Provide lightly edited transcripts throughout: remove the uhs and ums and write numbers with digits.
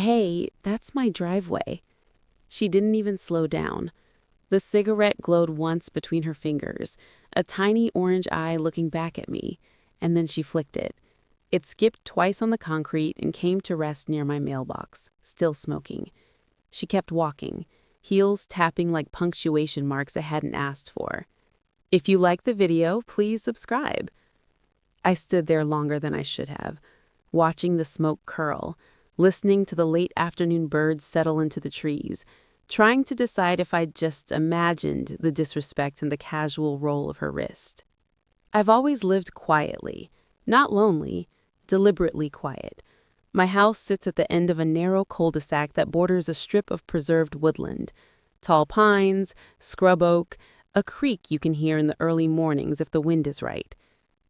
"Hey, that's my driveway." She didn't even slow down. The cigarette glowed once between her fingers, a tiny orange eye looking back at me, and then she flicked it. It skipped twice on the concrete and came to rest near my mailbox, still smoking. She kept walking, heels tapping like punctuation marks I hadn't asked for. "If you like the video, please subscribe." I stood there longer than I should have, watching the smoke curl, listening to the late afternoon birds settle into the trees, trying to decide if I'd just imagined the disrespect and the casual roll of her wrist. I've always lived quietly, not lonely, deliberately quiet. My house sits at the end of a narrow cul-de-sac that borders a strip of preserved woodland. Tall pines, scrub oak, a creek you can hear in the early mornings if the wind is right.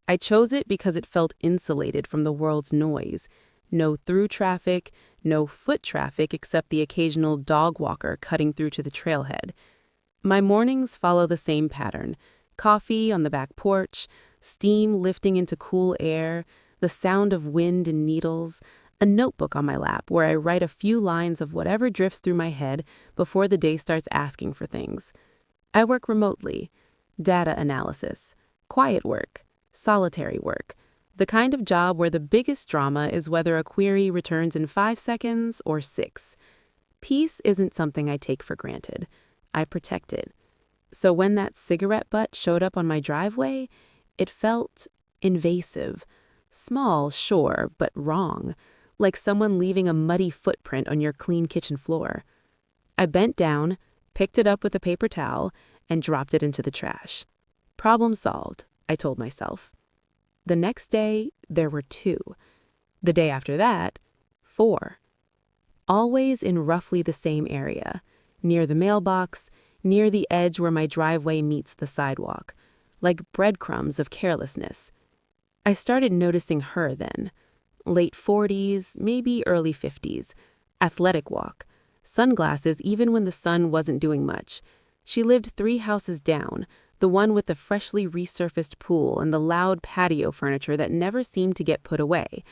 I chose it because it felt insulated from the world's noise. No through traffic, no foot traffic except the occasional dog walker cutting through to the trailhead. My mornings follow the same pattern. Coffee on the back porch, steam lifting into cool air, the sound of wind and needles, a notebook on my lap where I write a few lines of whatever drifts through my head before the day starts asking for things. I work remotely. Data analysis, quiet work, solitary work. The kind of job where the biggest drama is whether a query returns in 5 seconds or 6. Peace isn't something I take for granted. I protect it. So when that cigarette butt showed up on my driveway, it felt invasive. Small, sure, but wrong. Like someone leaving a muddy footprint on your clean kitchen floor. I bent down, picked it up with a paper towel, and dropped it into the trash. Problem solved, I told myself. The next day, there were 2. The day after that, 4. Always in roughly the same area, near the mailbox, near the edge where my driveway meets the sidewalk, like breadcrumbs of carelessness. I started noticing her then. Late 40s, maybe early 50s. Athletic walk. Sunglasses even when the sun wasn't doing much. She lived 3 houses down, the one with the freshly resurfaced pool and the loud patio furniture that never seemed to get put away.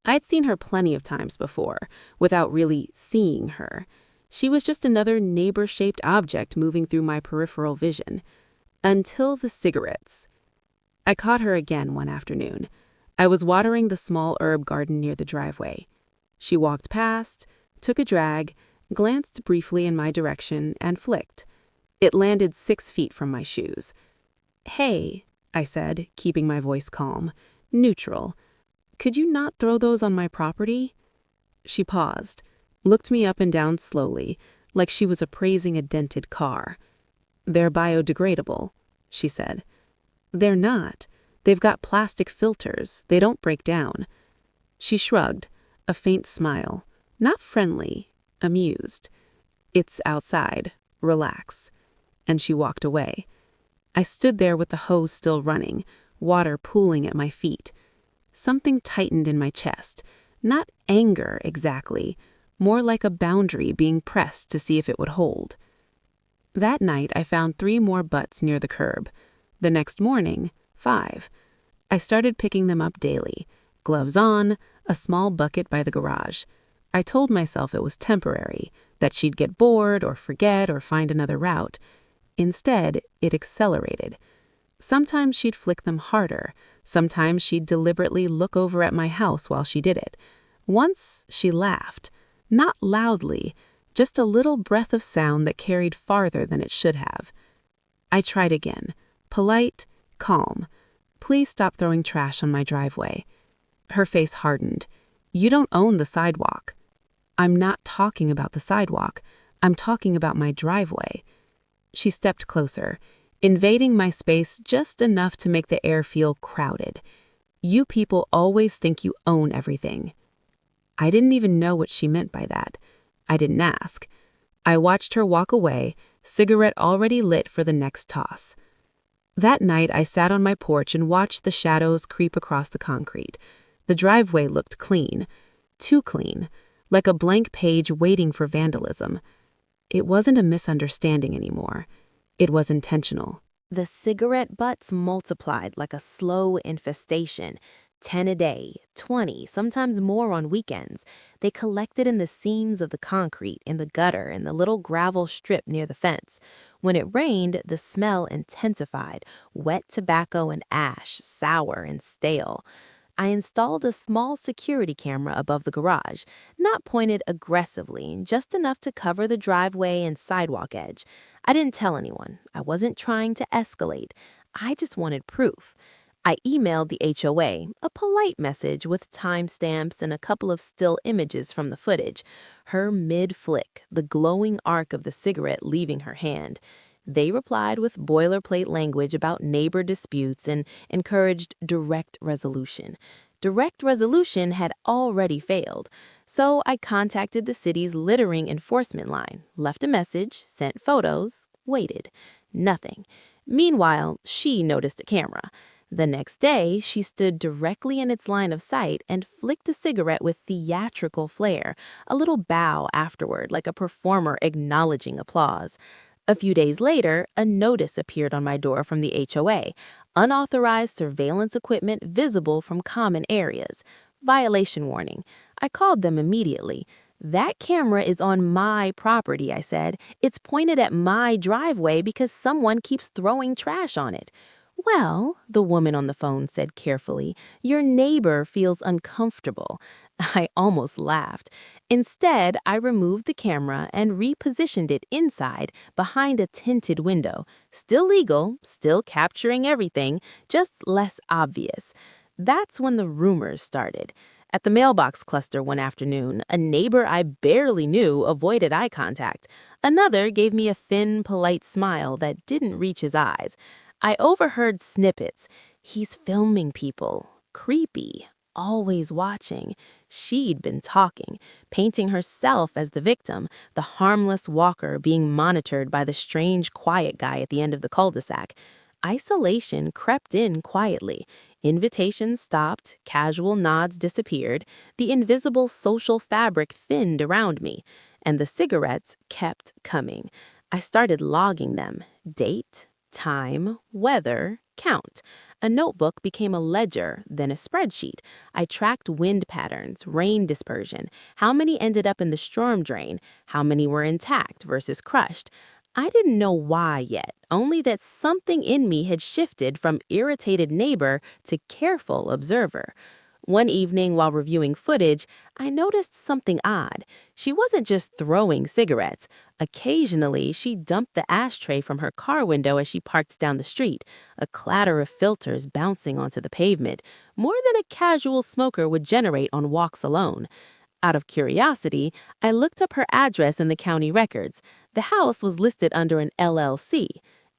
I'd seen her plenty of times before, without really seeing her. She was just another neighbor-shaped object moving through my peripheral vision. Until the cigarettes. I caught her again one afternoon. I was watering the small herb garden near the driveway. She walked past, took a drag, glanced briefly in my direction, and flicked. It landed 6 feet from my shoes. "Hey," I said, keeping my voice calm, neutral. "Could you not throw those on my property?" She paused, looked me up and down slowly, like she was appraising a dented car. "They're biodegradable," she said. "They're not. They've got plastic filters. They don't break down." She shrugged, a faint smile, not friendly, amused. "It's outside. Relax." And she walked away. I stood there with the hose still running, water pooling at my feet. Something tightened in my chest. Not anger exactly, more like a boundary being pressed to see if it would hold. That night I found 3 more butts near the curb. The next morning, 5. I started picking them up daily, gloves on, a small bucket by the garage. I told myself it was temporary, that she'd get bored or forget or find another route. Instead, it accelerated. Sometimes she'd flick them harder. Sometimes she'd deliberately look over at my house while she did it. Once she laughed, not loudly, just a little breath of sound that carried farther than it should have. I tried again, polite, calm. "Please stop throwing trash on my driveway." Her face hardened. "You don't own the sidewalk." "I'm not talking about the sidewalk. I'm talking about my driveway." She stepped closer, invading my space just enough to make the air feel crowded. "You people always think you own everything." I didn't even know what she meant by that. I didn't ask. I watched her walk away, cigarette already lit for the next toss. That night I sat on my porch and watched the shadows creep across the concrete. The driveway looked clean. Too clean. Like a blank page waiting for vandalism. It wasn't a misunderstanding anymore. It was intentional. The cigarette butts multiplied like a slow infestation, 10 a day, 20, sometimes more on weekends. They collected in the seams of the concrete, in the gutter, in the little gravel strip near the fence. When it rained, the smell intensified, wet tobacco and ash, sour and stale. I installed a small security camera above the garage, not pointed aggressively, just enough to cover the driveway and sidewalk edge. I didn't tell anyone. I wasn't trying to escalate. I just wanted proof. I emailed the HOA, a polite message with timestamps and a couple of still images from the footage. Her mid-flick, the glowing arc of the cigarette leaving her hand. They replied with boilerplate language about neighbor disputes and encouraged direct resolution. Direct resolution had already failed, so I contacted the city's littering enforcement line, left a message, sent photos, waited. Nothing. Meanwhile, she noticed a camera. The next day, she stood directly in its line of sight and flicked a cigarette with theatrical flair, a little bow afterward like a performer acknowledging applause. A few days later, a notice appeared on my door from the HOA, unauthorized surveillance equipment visible from common areas. Violation warning. I called them immediately. That camera is on my property, I said. It's pointed at my driveway because someone keeps throwing trash on it. Well, the woman on the phone said carefully, your neighbor feels uncomfortable. I almost laughed. Instead, I removed the camera and repositioned it inside, behind a tinted window. Still legal, still capturing everything, just less obvious. That's when the rumors started. At the mailbox cluster one afternoon, a neighbor I barely knew avoided eye contact. Another gave me a thin, polite smile that didn't reach his eyes. I overheard snippets. He's filming people. Creepy. Always watching. She'd been talking, painting herself as the victim, the harmless walker being monitored by the strange quiet guy at the end of the cul-de-sac. Isolation crept in quietly. Invitations stopped, casual nods disappeared, the invisible social fabric thinned around me, and the cigarettes kept coming. I started logging them. Date, time, weather, count. A notebook became a ledger, then a spreadsheet. I tracked wind patterns, rain dispersion, how many ended up in the storm drain, how many were intact versus crushed. I didn't know why yet, only that something in me had shifted from irritated neighbor to careful observer. One evening while reviewing footage, I noticed something odd. She wasn't just throwing cigarettes. Occasionally, she dumped the ashtray from her car window as she parked down the street, a clatter of filters bouncing onto the pavement, more than a casual smoker would generate on walks alone. Out of curiosity, I looked up her address in the county records. The house was listed under an LLC.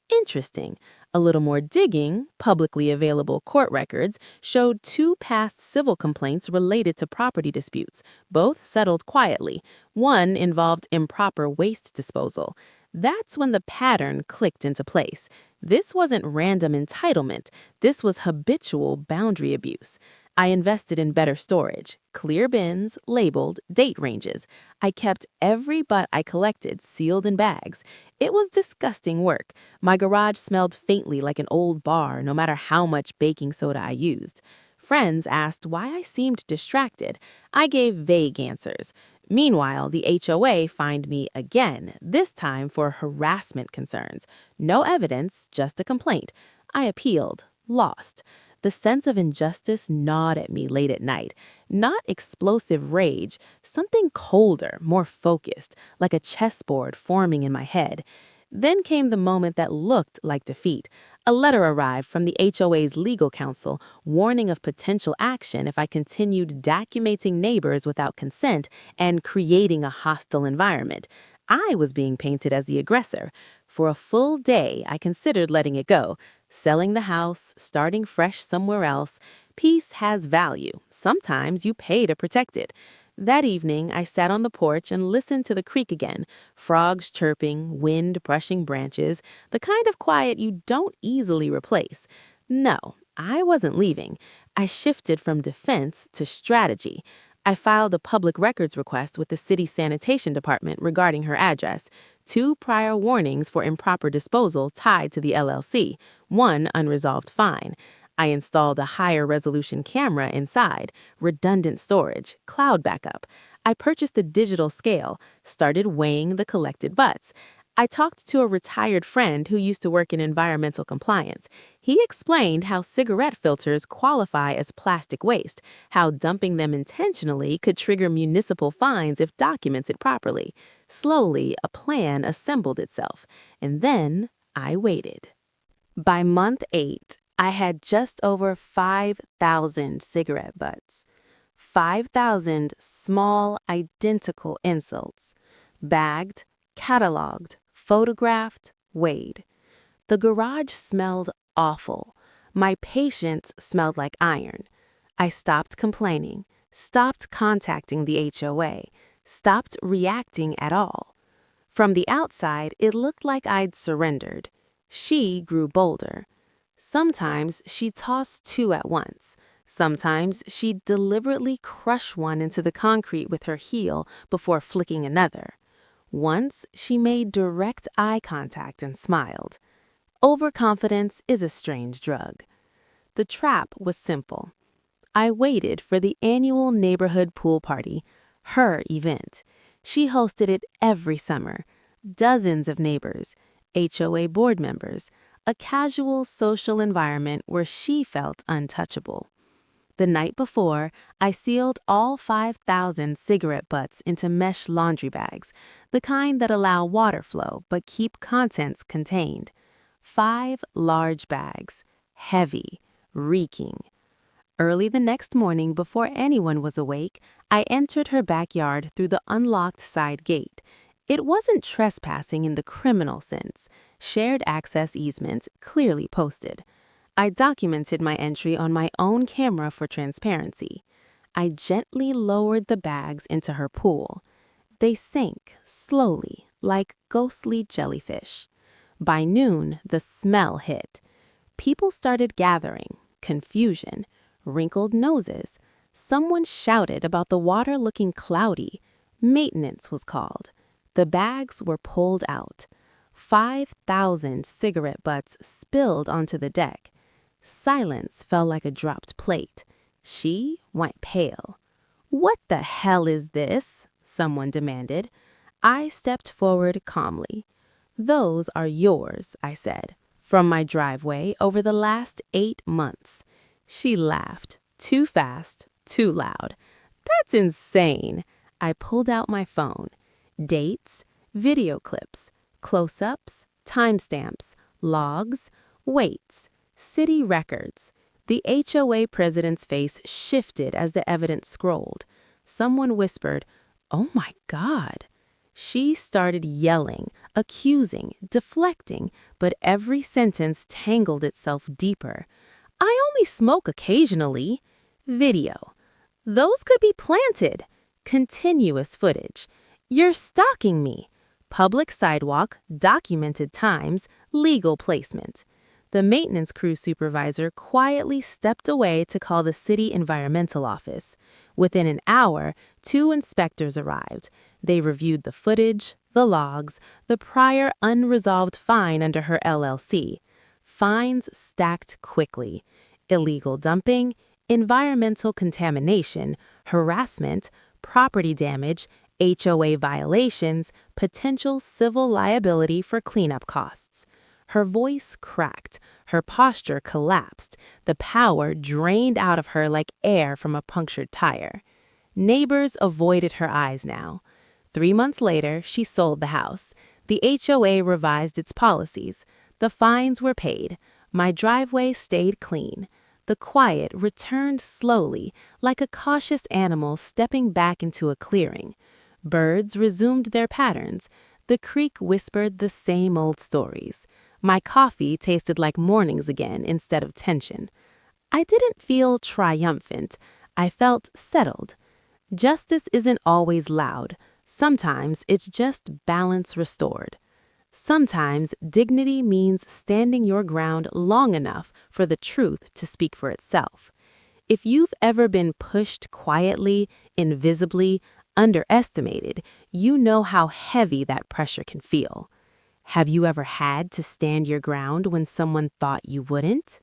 Interesting. A little more digging, publicly available court records showed 2 past civil complaints related to property disputes, both settled quietly. One involved improper waste disposal. That's when the pattern clicked into place. This wasn't random entitlement. This was habitual boundary abuse. I invested in better storage, clear bins, labeled, date ranges. I kept every butt I collected sealed in bags. It was disgusting work. My garage smelled faintly like an old bar, no matter how much baking soda I used. Friends asked why I seemed distracted. I gave vague answers. Meanwhile, the HOA fined me again, this time for harassment concerns. No evidence, just a complaint. I appealed, lost. The sense of injustice gnawed at me late at night. Not explosive rage, something colder, more focused, like a chessboard forming in my head. Then came the moment that looked like defeat. A letter arrived from the HOA's legal counsel warning of potential action if I continued documenting neighbors without consent and creating a hostile environment. I was being painted as the aggressor. For a full day, I considered letting it go. Selling the house, starting fresh somewhere else. Peace has value. Sometimes you pay to protect it. That evening, I sat on the porch and listened to the creek again. Frogs chirping, wind brushing branches, the kind of quiet you don't easily replace. No, I wasn't leaving. I shifted from defense to strategy. I filed a public records request with the city sanitation department regarding her address. 2 prior warnings for improper disposal tied to the LLC, 1 unresolved fine. I installed a higher resolution camera inside, redundant storage, cloud backup. I purchased a digital scale, started weighing the collected butts. I talked to a retired friend who used to work in environmental compliance. He explained how cigarette filters qualify as plastic waste, how dumping them intentionally could trigger municipal fines if documented properly. Slowly, a plan assembled itself, and then I waited. By month 8, I had just over 5,000 cigarette butts. 5,000 small, identical insults. Bagged, cataloged, photographed, weighed. The garage smelled awful. My patience smelled like iron. I stopped complaining, stopped contacting the HOA, stopped reacting at all. From the outside, it looked like I'd surrendered. She grew bolder. Sometimes she'd toss 2 at once. Sometimes she'd deliberately crush one into the concrete with her heel before flicking another. Once, she made direct eye contact and smiled. Overconfidence is a strange drug. The trap was simple. I waited for the annual neighborhood pool party, her event. She hosted it every summer. Dozens of neighbors, HOA board members, a casual social environment where she felt untouchable. The night before, I sealed all 5,000 cigarette butts into mesh laundry bags, the kind that allow water flow but keep contents contained. 5 large bags, heavy, reeking. Early the next morning, before anyone was awake, I entered her backyard through the unlocked side gate. It wasn't trespassing in the criminal sense, shared access easement clearly posted. I documented my entry on my own camera for transparency. I gently lowered the bags into her pool. They sank slowly, like ghostly jellyfish. By noon, the smell hit. People started gathering, confusion, wrinkled noses. Someone shouted about the water looking cloudy. Maintenance was called. The bags were pulled out. 5,000 cigarette butts spilled onto the deck. Silence fell like a dropped plate. She went pale. "What the hell is this?" someone demanded. I stepped forward calmly. "Those are yours," I said, "from my driveway over the last 8 months." She laughed, too fast, too loud. "That's insane." I pulled out my phone. Dates, video clips, close-ups, timestamps, logs, weights, city records. The HOA president's face shifted as the evidence scrolled. Someone whispered, "Oh my God." She started yelling, accusing, deflecting, but every sentence tangled itself deeper. "I only smoke occasionally." Video. "Those could be planted." Continuous footage. "You're stalking me." Public sidewalk, documented times, legal placement. The maintenance crew supervisor quietly stepped away to call the city environmental office. Within an hour, 2 inspectors arrived. They reviewed the footage, the logs, the prior unresolved fine under her LLC. Fines stacked quickly. Illegal dumping, environmental contamination, harassment, property damage, HOA violations, potential civil liability for cleanup costs. Her voice cracked, her posture collapsed, the power drained out of her like air from a punctured tire. Neighbors avoided her eyes now. 3 months later, she sold the house. The HOA revised its policies. The fines were paid. My driveway stayed clean. The quiet returned slowly, like a cautious animal stepping back into a clearing. Birds resumed their patterns. The creek whispered the same old stories. My coffee tasted like mornings again instead of tension. I didn't feel triumphant. I felt settled. Justice isn't always loud. Sometimes it's just balance restored. Sometimes dignity means standing your ground long enough for the truth to speak for itself. If you've ever been pushed quietly, invisibly, underestimated, you know how heavy that pressure can feel. Have you ever had to stand your ground when someone thought you wouldn't?